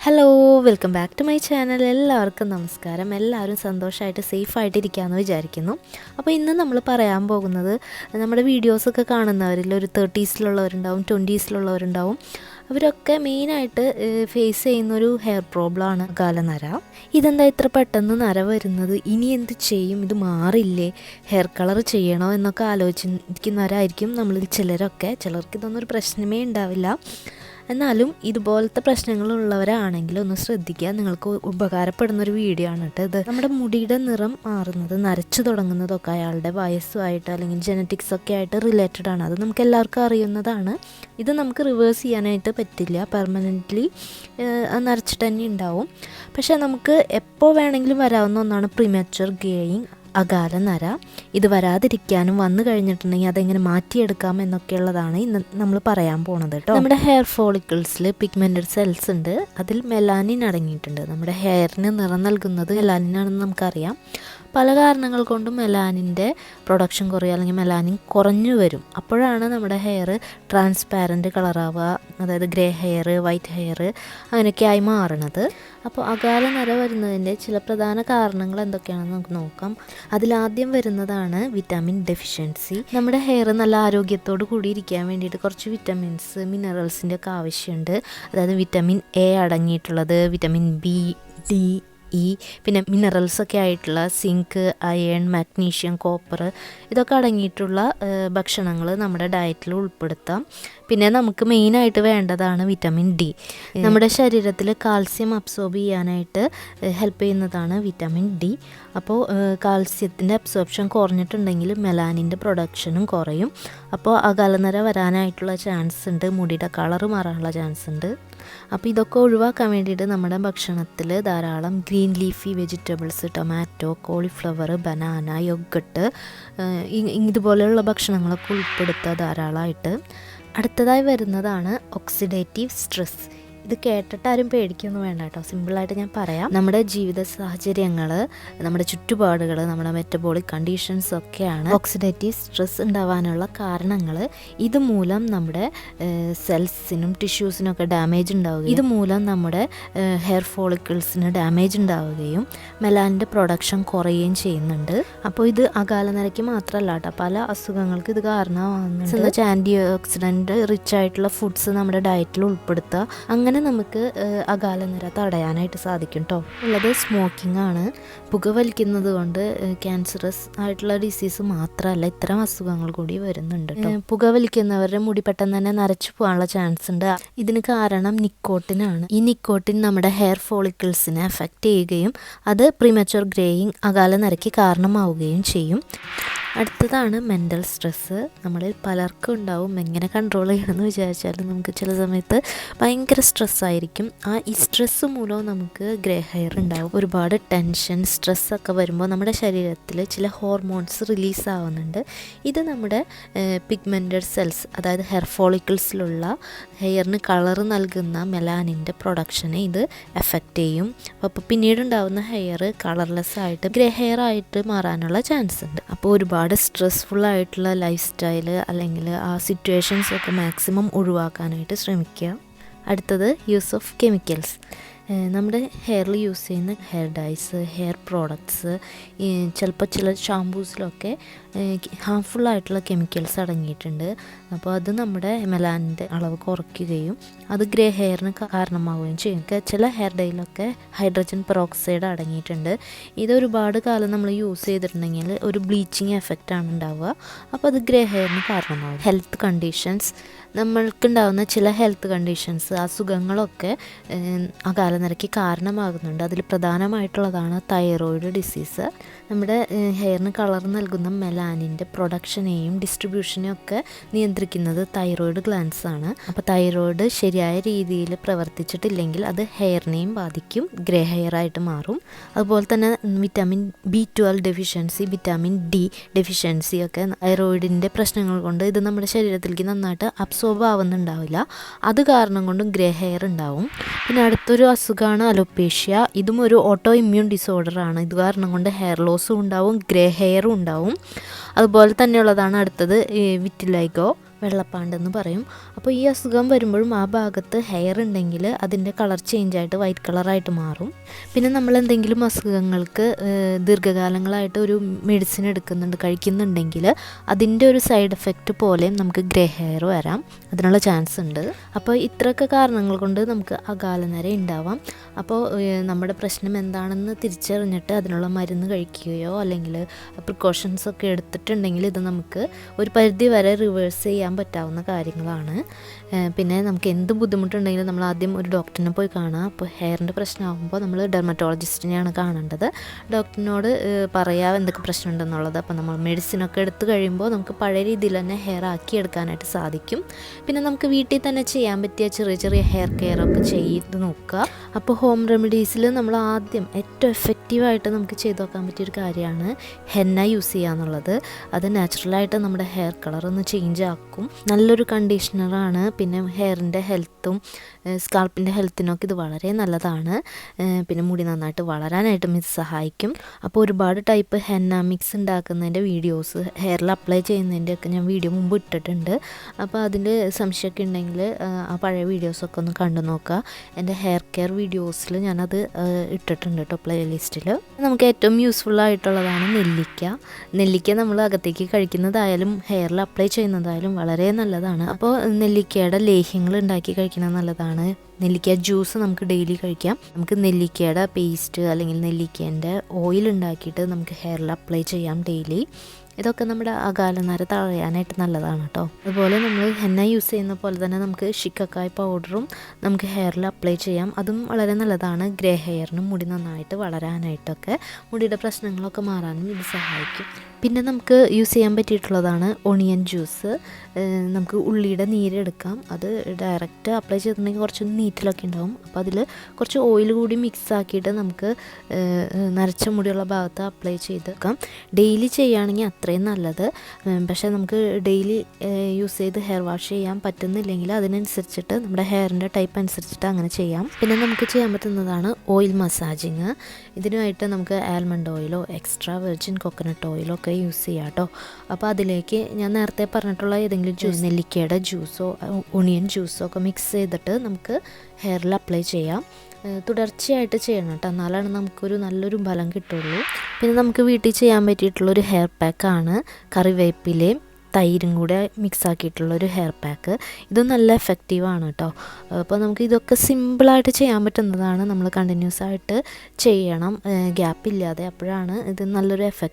Hello, welcome back to my channel. എല്ലാവർക്കും നമസ്കാരം. എല്ലാവരും സന്തോഷമായിട്ട് സേഫായിട്ടിരിക്കാമെന്ന് വിചാരിക്കുന്നു. അപ്പോൾ ഇന്ന് നമ്മൾ പറയാൻ പോകുന്നത്, നമ്മുടെ വീഡിയോസൊക്കെ കാണുന്നവരിൽ ഒരു 30s ട്വൻറ്റീസിലുള്ളവരുണ്ടാവും. അവരൊക്കെ മെയിനായിട്ട് ഫേസ് ചെയ്യുന്നൊരു ഹെയർ പ്രോബ്ലമാണ് കാലനര. ഇതെന്താ ഇത്ര പെട്ടെന്ന് നര വരുന്നത്, ഇനി എന്ത് ചെയ്യും, ഇത് മാറില്ലേ, ഹെയർ കളർ ചെയ്യണോ എന്നൊക്കെ ആലോചിക്കുന്നവരായിരിക്കും നമ്മളിൽ ചിലരൊക്കെ. ചിലർക്ക് ഇതൊന്നും ഒരു പ്രശ്നമേ ഉണ്ടാവില്ല. എന്നാലും ഇതുപോലത്തെ പ്രശ്നങ്ങളുള്ളവരാണെങ്കിൽ ഒന്ന് ശ്രദ്ധിക്കുക. നിങ്ങൾക്ക് ഉപകാരപ്പെടുന്നൊരു വീഡിയോ ആണ് കേട്ടോ ഇത്. നമ്മുടെ മുടിയുടെ നിറം മാറുന്നത്, നരച്ചു തുടങ്ങുന്നതൊക്കെ അയാളുടെ വയസ്സുമായിട്ട് അല്ലെങ്കിൽ ജനറ്റിക്സൊക്കെ ആയിട്ട് റിലേറ്റഡ് ആണ്. അത് നമുക്ക് എല്ലാവർക്കും അറിയുന്നതാണ്. ഇത് നമുക്ക് റിവേഴ്സ് ചെയ്യാനായിട്ട് പറ്റില്ല. പെർമനൻ്റ്ലി നരച്ചിട്ട് തന്നെ ഉണ്ടാവും. പക്ഷേ നമുക്ക് എപ്പോൾ വേണമെങ്കിലും വരാവുന്ന ഒന്നാണ് പ്രീമച്വർ ഗ്രേയിങ്, അകാല നര. ഇത് വരാതിരിക്കാനും വന്നു കഴിഞ്ഞിട്ടുണ്ടെങ്കിൽ അതെങ്ങനെ മാറ്റിയെടുക്കാം എന്നൊക്കെയുള്ളതാണ് ഇന്ന് നമ്മൾ പറയാൻ പോണത് കേട്ടോ. നമ്മുടെ ഹെയർ ഫോളിക്കിൾസിൽ പിഗ്മെൻറ്റഡ് സെൽസ് ഉണ്ട്. അതിൽ മെലാനിൻ അടങ്ങിയിട്ടുണ്ട്. നമ്മുടെ ഹെയറിന് നിറം നൽകുന്നത് മെലാനിനാണെന്ന് നമുക്കറിയാം. പല കാരണങ്ങൾ കൊണ്ടും മെലാനിൻ്റെ പ്രൊഡക്ഷൻ കുറയുക അല്ലെങ്കിൽ മെലാനിൻ കുറഞ്ഞു വരും. അപ്പോഴാണ് നമ്മുടെ ഹെയർ ട്രാൻസ്പാരൻറ്റ് കളറാവുക, അതായത് ഗ്രേ ഹെയർ, വൈറ്റ് ഹെയർ അങ്ങനെയൊക്കെ ആയി മാറണത്. അപ്പോൾ അകാല നര വരുന്നതിൻ്റെ ചില പ്രധാന കാരണങ്ങൾ എന്തൊക്കെയാണെന്ന് നമുക്ക് നോക്കാം. അതിലാദ്യം വരുന്നതാണ് വിറ്റാമിൻ ഡെഫിഷ്യൻസി. നമ്മുടെ ഹെയർ നല്ല ആരോഗ്യത്തോട് കൂടി ഇരിക്കാൻ വേണ്ടിയിട്ട് കുറച്ച് വിറ്റമിൻസ്, മിനറൽസിൻ്റെ ഒക്കെ ആവശ്യമുണ്ട്. അതായത് വിറ്റാമിൻ എ അടങ്ങിയിട്ടുള്ളത്, വിറ്റാമിൻ ബി, ഡി, ഇ, പിന്നെ മിനറൽസൊക്കെ ആയിട്ടുള്ള സിങ്ക്, അയൺ, മാഗ്നീഷ്യം, കോപ്പർ ഇതൊക്കെ അടങ്ങിയിട്ടുള്ള ഭക്ഷണങ്ങൾ നമ്മുടെ ഡയറ്റിൽ ഉൾപ്പെടുത്താം. പിന്നെ നമുക്ക് മെയിനായിട്ട് വേണ്ടതാണ് വിറ്റാമിൻ ഡി. നമ്മുടെ ശരീരത്തിൽ കാൽസ്യം അബ്സോർബ് ചെയ്യാനായിട്ട് ഹെൽപ്പ് ചെയ്യുന്നതാണ് വിറ്റാമിൻ ഡി. അപ്പോൾ കാൽസ്യത്തിൻ്റെ അബ്സോർപ്ഷൻ കുറഞ്ഞിട്ടുണ്ടെങ്കിൽ മെലാനിൻ്റെ പ്രൊഡക്ഷനും കുറയും. അപ്പോൾ അകാലനര വരാനായിട്ടുള്ള ചാൻസ് ഉണ്ട്, മുടിയുടെ കളറ് മാറാനുള്ള ചാൻസ് ഉണ്ട്. അപ്പോൾ ഇതൊക്കെ ഒഴിവാക്കാൻ വേണ്ടിയിട്ട് നമ്മുടെ ഭക്ഷണത്തിൽ ധാരാളം green leafy vegetables, tomato, cauliflower, banana, yoghurt ഇതുപോലെയുള്ള ഭക്ഷണങ്ങളൊക്കെ ഉൾപ്പെടുത്തുക ധാരാളമായിട്ട്. അടുത്തതായി വരുന്നതാണ് ഓക്സിഡേറ്റീവ് സ്ട്രെസ്. ഇത് കേട്ടിട്ട് ആരും പേടിക്കൊന്നും വേണ്ട കേട്ടോ. സിമ്പിളായിട്ട് ഞാൻ പറയാം. നമ്മുടെ ജീവിത സാഹചര്യങ്ങൾ, നമ്മുടെ ചുറ്റുപാടുകൾ, നമ്മുടെ മെറ്റബോളിക് കണ്ടീഷൻസ് ഒക്കെയാണ് ഓക്സിഡേറ്റീവ് സ്ട്രെസ് ഉണ്ടാവാനുള്ള കാരണങ്ങൾ. ഇതുമൂലം നമ്മുടെ സെൽസിനും ടിഷ്യൂസിനും ഒക്കെ ഡാമേജ് ഉണ്ടാവുകയും ഇതുമൂലം നമ്മുടെ ഹെയർ ഫോളിക്കിൾസിന് ഡാമേജ് ഉണ്ടാവുകയും മെലാനിൻ്റെ പ്രൊഡക്ഷൻ കുറയുകയും ചെയ്യുന്നുണ്ട്. അപ്പോൾ ഇത് അകാലനരയ്ക്ക് മാത്രമല്ല കേട്ടോ, പല അസുഖങ്ങൾക്ക് ഇത് കാരണമാകുന്നുണ്ട്. ആൻറ്റി ഓക്സിഡൻറ്റ് റിച്ച് ആയിട്ടുള്ള ഫുഡ്സ് നമ്മുടെ ഡയറ്റിൽ ഉൾപ്പെടുത്തുക. അങ്ങനെ നമുക്ക് അകാലനര തടയാനായിട്ട് സാധിക്കും കേട്ടോ. ഉള്ളത് സ്മോക്കിംഗ് ആണ്. പുകവലിക്കുന്നത് കൊണ്ട് ക്യാൻസറസ് ആയിട്ടുള്ള ഡിസീസ് മാത്രമല്ല, ഇത്തരം അസുഖങ്ങൾ കൂടി വരുന്നുണ്ട് കേട്ടോ. പുകവലിക്കുന്നവരുടെ മുടി പെട്ടെന്ന് തന്നെ നരച്ചു പോകാനുള്ള ചാൻസ് ഉണ്ട്. ഇതിന് കാരണം നിക്കോട്ടിനാണ്. ഈ നിക്കോട്ടിൻ നമ്മുടെ ഹെയർ ഫോളിക്കിൾസിനെ അഫക്റ്റ് ചെയ്യുകയും അത് പ്രീമച്വർ ഗ്രേയിങ്, അകാലനരയ്ക്ക് കാരണമാവുകയും ചെയ്യും. അടുത്തതാണ് മെൻ്റൽ സ്ട്രെസ്സ്. നമ്മളിൽ പലർക്കും ഉണ്ടാവും. എങ്ങനെ കൺട്രോൾ ചെയ്യണമെന്ന് വിചാരിച്ചാലും നമുക്ക് ചില സമയത്ത് ഭയങ്കര സ്ട്രെസ്സായിരിക്കും. ഈ സ്ട്രെസ്സ് മൂലവും നമുക്ക് ഗ്രേ ഹെയർ ഉണ്ടാവും. ഒരുപാട് ടെൻഷൻ, സ്ട്രെസ്സൊക്കെ വരുമ്പോൾ നമ്മുടെ ശരീരത്തിൽ ചില ഹോർമോൺസ് റിലീസ് ആവുന്നുണ്ട്. ഇത് നമ്മുടെ പിഗ്മെൻറ്റഡ് സെൽസ്, അതായത് ഹെയർ ഫോളിക്കിൾസിലുള്ള ഹെയറിന് കളർ നൽകുന്ന മെലാനിൻ്റെ പ്രൊഡക്ഷനെ ഇത് എഫക്റ്റ് ചെയ്യും. അപ്പോൾ പിന്നീടുണ്ടാവുന്ന ഹെയർ കളർലെസ് ആയിട്ട് ഗ്രേ ഹെയർ ആയിട്ട് മാറാനുള്ള ചാൻസ് ഉണ്ട്. അപ്പോൾ ഒരുപാട് സ്ട്രെസ്ഫുള്ളായിട്ടുള്ള ലൈഫ് സ്റ്റൈല് അല്ലെങ്കിൽ ആ സിറ്റുവേഷൻസൊക്കെ മാക്സിമം ഒഴിവാക്കാനായിട്ട് ശ്രമിക്കുക. അടുത്തത് യൂസ് ഓഫ് കെമിക്കൽസ്. നമ്മുടെ ഹെയറിൽ യൂസ് ചെയ്യുന്ന ഹെയർ ഡൈസ്, ഹെയർ പ്രോഡക്ട്സ്, ചിലപ്പോൾ ചില ഷാംപൂസിലൊക്കെ ഹാംഫുള്ളായിട്ടുള്ള കെമിക്കൽസ് അടങ്ങിയിട്ടുണ്ട്. അപ്പോൾ അത് നമ്മുടെ മെലാനിൻ്റെ അളവ് കുറയ്ക്കുകയും അത് ഗ്രേ ഹെയറിന് കാരണമാവുകയും ചെയ്യും. ചില ഹെയർ ഡൈയിലൊക്കെ ഹൈഡ്രജൻ പെറോക്സൈഡ് അടങ്ങിയിട്ടുണ്ട്. ഇത് ഒരുപാട് കാലം നമ്മൾ യൂസ് ചെയ്തിട്ടുണ്ടെങ്കിൽ ഒരു ബ്ലീച്ചിങ് എഫക്റ്റാണ് ഉണ്ടാവുക. അപ്പോൾ അത് ഗ്രേ ഹെയറിന് കാരണമാവും. ഹെൽത്ത് കണ്ടീഷൻസ്, നമ്മൾക്കുണ്ടാകുന്ന ചില ഹെൽത്ത് കണ്ടീഷൻസ്, അസുഖങ്ങളൊക്കെ അകാലനരയ്ക്ക് കാരണമാകുന്നുണ്ട്. അതിൽ പ്രധാനമായിട്ടുള്ളതാണ് തൈറോയിഡ് ഡിസീസ്. നമ്മുടെ ഹെയറിന് കളർ നൽകുന്ന മെലാനിൻ്റെ പ്രൊഡക്ഷനെയും ഡിസ്ട്രിബ്യൂഷനെയും ഒക്കെ നിയന്ത്രിക്കുന്നത് തൈറോയിഡ് ഗ്ലാൻഡ്സ് ആണ്. അപ്പോൾ തൈറോയിഡ് ശരിയായ രീതിയിൽ പ്രവർത്തിച്ചിട്ടില്ലെങ്കിൽ അത് ഹെയറിനെയും ബാധിക്കും, ഗ്രേ ഹെയർ ആയിട്ട് മാറും. അതുപോലെ തന്നെ vitamin B12 deficiency, vitamin D deficiency ഒക്കെ തൈറോയിഡിൻ്റെ പ്രശ്നങ്ങൾ കൊണ്ട് ഇത് നമ്മുടെ ശരീരത്തിലേക്ക് നന്നായിട്ട് അബ്സോർബ് ആവുന്നുണ്ടാവില്ല. അത് കാരണം കൊണ്ടും ഗ്രേ ഹെയർ ഉണ്ടാവും. പിന്നെ അടുത്തൊരു അസുഖമാണ് അലോപേഷ്യ. ഇതും ഒരു ഓട്ടോ ഇമ്മ്യൂൺ ഡിസോർഡറാണ്. ഇത് കാരണം കൊണ്ട് ഹെയർ ലോസും ഉണ്ടാവും, ഗ്രേ ഹെയറും ഉണ്ടാവും. അതുപോലെ തന്നെയുള്ളതാണ് അടുത്തത് വിറ്റിലൈഗോ. വെള്ളപ്പാണ്ടെന്ന് പറയും. അപ്പോൾ ഈ അസുഖം വരുമ്പോഴും ആ ഭാഗത്ത് ഹെയർ ഉണ്ടെങ്കിൽ അതിൻ്റെ കളർ ചേഞ്ച് ആയിട്ട് വൈറ്റ് കളറായിട്ട് മാറും. പിന്നെ നമ്മൾ എന്തെങ്കിലും അസുഖങ്ങൾക്ക് ദീർഘകാലങ്ങളായിട്ട് ഒരു മെഡിസിൻ കഴിക്കുന്നുണ്ടെങ്കിൽ അതിൻ്റെ ഒരു സൈഡ് എഫക്റ്റ് പോലെയും നമുക്ക് ഗ്രേ ഹെയർ വരാം, അതിനുള്ള ചാൻസ് ഉണ്ട്. അപ്പോൾ ഇത്രയൊക്കെ കാരണങ്ങൾ കൊണ്ട് നമുക്ക് അകാലനര ഉണ്ടാവാം. അപ്പോൾ നമ്മുടെ പ്രശ്നം എന്താണെന്ന് തിരിച്ചറിഞ്ഞിട്ട് അതിനുള്ള മരുന്ന് കഴിക്കുകയോ അല്ലെങ്കിൽ പ്രിക്കോഷൻസ് ഒക്കെ എടുത്തിട്ടുണ്ടെങ്കിൽ ഇത് നമുക്ക് ഒരു പരിധി വരെ റിവേഴ്സ് ചെയ്യാൻ പറ്റാവുന്ന കാര്യങ്ങളാണ്. പിന്നെ നമുക്ക് എന്ത് ബുദ്ധിമുട്ടുണ്ടെങ്കിലും നമ്മൾ ആദ്യം ഒരു ഡോക്ടറിനെ പോയി കാണുക. അപ്പോൾ ഹെയറിൻ്റെ പ്രശ്നമാകുമ്പോൾ നമ്മൾ ഡെർമറ്റോളജിസ്റ്റിനെയാണ് കാണേണ്ടത്. ഡോക്ടറിനോട് പറയാം എന്തൊക്കെ പ്രശ്നമുണ്ടെന്നുള്ളത്. അപ്പോൾ നമ്മൾ മെഡിസിനൊക്കെ എടുത്തു കഴിയുമ്പോൾ നമുക്ക് പഴയ രീതിയിൽ തന്നെ ഹെയർ ആക്കിയെടുക്കാനായിട്ട് സാധിക്കും. പിന്നെ നമുക്ക് വീട്ടിൽ തന്നെ ചെയ്യാൻ പറ്റിയ ചെറിയ ചെറിയ ഹെയർ കെയർ ഒക്കെ ചെയ്ത് നോക്കുക. അപ്പോൾ ഹോം റെമഡീസിൽ നമ്മൾ ആദ്യം ഏറ്റവും എഫക്റ്റീവായിട്ട് നമുക്ക് ചെയ്ത് നോക്കാൻ പറ്റിയൊരു കാര്യമാണ് ഹെന്ന യൂസ് ചെയ്യുക എന്നുള്ളത്. അത് നാച്ചുറലായിട്ട് നമ്മുടെ ഹെയർ കളർ ഒന്ന് ചേഞ്ച് ആക്കും. നല്ലൊരു കണ്ടീഷണറാണ്. പിന്നെ ഹെയറിൻ്റെ ഹെൽത്തും സ്കാൾപ്പിൻ്റെ ഹെൽത്തിനൊക്കെ ഇത് വളരെ നല്ലതാണ്. പിന്നെ മുടി നന്നായിട്ട് വളരാനായിട്ടും ഇത് സഹായിക്കും. അപ്പോൾ ഒരുപാട് ടൈപ്പ് ഹെന്ന മിക്സ് ഉണ്ടാക്കുന്നതിൻ്റെ വീഡിയോസ്, ഹെയറിൽ അപ്ലൈ ചെയ്യുന്നതിൻ്റെ ഒക്കെ ഞാൻ വീഡിയോ മുമ്പ് ഇട്ടിട്ടുണ്ട്. അപ്പോൾ അതിൻ്റെ സംശയമൊക്കെ ഉണ്ടെങ്കിൽ ആ പഴയ വീഡിയോസൊക്കെ ഒന്ന് കണ്ടു നോക്കുക. എൻ്റെ ഹെയർ കെയർ വീഡിയോസിൽ ഞാനത് ഇട്ടിട്ടുണ്ട് കേട്ടോ പ്ലേ ലിസ്റ്റിൽ. നമുക്ക് ഏറ്റവും യൂസ്ഫുൾ ആയിട്ടുള്ളതാണ് നെല്ലിക്ക നമ്മൾ അകത്തേക്ക് കഴിക്കുന്നതായാലും ഹെയറിൽ അപ്ലൈ ചെയ്യുന്നതായാലും വളരെ നല്ലതാണ്. അപ്പോൾ നെല്ലിക്കയുടെ ലേഹ്യങ്ങൾ ഉണ്ടാക്കി കഴിക്കുന്നത് നല്ലതാണ്. നെല്ലിക്ക ജ്യൂസ് നമുക്ക് ഡെയിലി കഴിക്കാം. നമുക്ക് നെല്ലിക്കയുടെ പേസ്റ്റ് അല്ലെങ്കിൽ നെല്ലിക്കേൻ്റെ ഓയിൽ ഉണ്ടാക്കിയിട്ട് നമുക്ക് ഹെയറിൽ അപ്ലൈ ചെയ്യാം ഡെയിലി. ഇതൊക്കെ നമ്മുടെ അകാലനര തടയാനായിട്ട് നല്ലതാണ് കേട്ടോ. അതുപോലെ നമ്മൾ ഹെന്ന യൂസ് ചെയ്യുന്ന പോലെ തന്നെ നമുക്ക് ശിക്കക്കായ് പൗഡറും നമുക്ക് ഹെയറിൽ അപ്ലൈ ചെയ്യാം. അതും വളരെ നല്ലതാണ്. ഗ്രേ ഹെയറിനും മുടി നന്നായിട്ട് വളരാനായിട്ടൊക്കെ മുടിയുടെ പ്രശ്നങ്ങളൊക്കെ മാറാനും ഇത് സഹായിക്കും. പിന്നെ നമുക്ക് യൂസ് ചെയ്യാൻ പറ്റിയിട്ടുള്ളതാണ് ഒണിയൻ ജ്യൂസ്. നമുക്ക് ഉള്ളിയുടെ നീരെടുക്കാം. അത് ഡയറക്റ്റ് അപ്ലൈ ചെയ്തിട്ടുണ്ടെങ്കിൽ കുറച്ച് നീറ്റിലൊക്കെ ഉണ്ടാവും. അപ്പോൾ അതിൽ കുറച്ച് ഓയിൽ കൂടി മിക്സ് ആക്കിയിട്ട് നമുക്ക് നരച്ച മുടിയുള്ള ഭാഗത്ത് അപ്ലൈ ചെയ്തെടുക്കാം. ഡെയിലി ചെയ്യുകയാണെങ്കിൽ അത്രയും നല്ലത്. പക്ഷേ നമുക്ക് ഡെയിലി യൂസ് ചെയ്ത് ഹെയർ വാഷ് ചെയ്യാൻ പറ്റുന്നില്ലെങ്കിൽ അതിനനുസരിച്ചിട്ട് നമ്മുടെ ഹെയറിൻ്റെ ടൈപ്പ് അനുസരിച്ചിട്ട് അങ്ങനെ ചെയ്യാം. പിന്നെ നമുക്ക് ചെയ്യാൻ പറ്റുന്നതാണ് ഓയിൽ മസാജിങ്. ഇതിനായിട്ട് നമുക്ക് ആൽമണ്ട് ഓയിലോ എക്സ്ട്രാ വെർജിൻ കോക്കനട്ട് ഓയിലോ ഒക്കെ യൂസ് ചെയ്യാം കേട്ടോ. അപ്പോൾ അതിലേക്ക് ഞാൻ നേരത്തെ പറഞ്ഞിട്ടുള്ള ഏതെങ്കിലും ജ്യൂസ്, നെല്ലിക്കയുടെ ജ്യൂസോ ഒണിയൻ ജ്യൂസോ ഒക്കെ മിക്സ് ചെയ്തിട്ട് നമുക്ക് ഹെയറിൽ അപ്ലൈ ചെയ്യാം. തുടർച്ചയായിട്ട് ചെയ്യണം കേട്ടോ, എന്നാലാണ് നമുക്കൊരു നല്ലൊരു ബലം കിട്ടുള്ളൂ. പിന്നെ നമുക്ക് വീട്ടിൽ ചെയ്യാൻ പറ്റിയിട്ടുള്ളൊരു ഹെയർ പാക്കാണ് കറിവേപ്പിലയും തൈരും കൂടെ മിക്സ് ആക്കിയിട്ടുള്ളൊരു ഹെയർ പാക്ക്. ഇത് നല്ല എഫക്റ്റീവാണ് കേട്ടോ. അപ്പോൾ നമുക്ക് ഇതൊക്കെ സിമ്പിളായിട്ട് ചെയ്യാൻ പറ്റുന്നതാണ്. നമ്മൾ കണ്ടിന്യൂസ് ആയിട്ട് ചെയ്യണം, ഗ്യാപ്പില്ലാതെ. അപ്പോഴാണ് ഇത് നല്ലൊരു എഫക്റ്റ്